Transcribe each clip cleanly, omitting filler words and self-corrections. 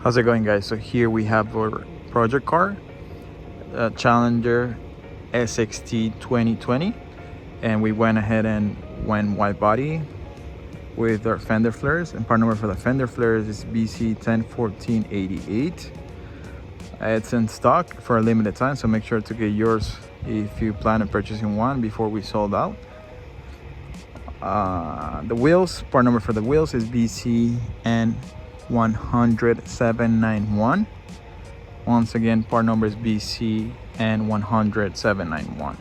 How's it going, guys? So here we have our project car, Challenger SXT 2020, and we went ahead and went wide body with our fender flares, and part number for the fender flares is BC101488. It's in stock for a limited time, so make sure to get yours if you plan on purchasing one before we sold out. The wheels, part number for the wheels is BCN100791. Once again, part number is BCN100791.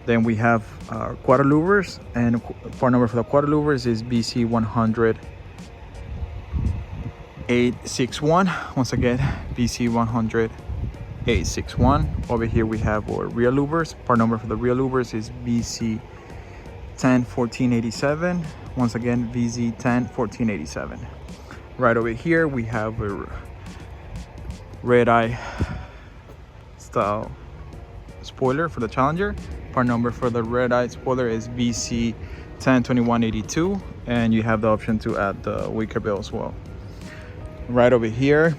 Then we have quarter louvers, and part number for the quarter louvers is BC100-861. Once again, BC100-861. Over here we have our rear louvers. Part number for the rear louvers is BC101487. Once again, VZ101487. Right over here we have a red eye style spoiler for the Challenger. Part number for the red eye spoiler is BC102182, and you have the option to add the wicker bill as well. Right over here,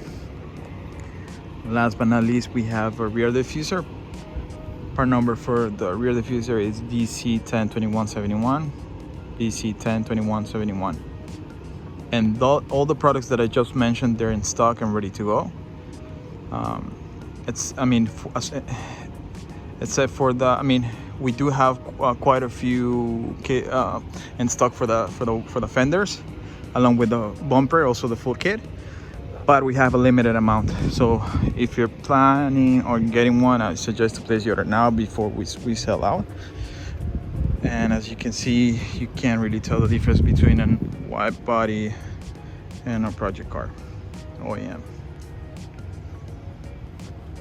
last but not least, we have a rear diffuser. Part number for the rear diffuser is BC102171. BC102171. And all the products that I just mentioned, they're in stock and ready to go. Except for we do have quite a few in stock for the fenders, along with the bumper, also the full kit. But we have a limited amount, so if you're planning on getting one, I suggest to place your order now before we sell out. And as you can see, you can't really tell the difference between a wide body and a project car OEM.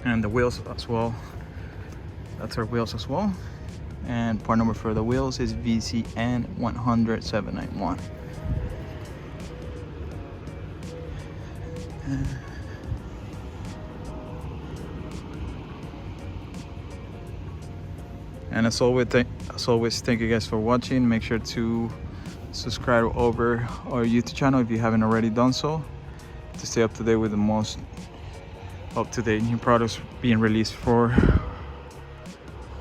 And the wheels as well, that's our wheels as well. And part number for the wheels is VCN100791. And as always, thank you guys for watching. Make sure to subscribe over our YouTube channel if you haven't already done so, to stay up to date with the most up-to-date new products being released through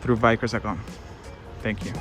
vicrez.com. Thank you.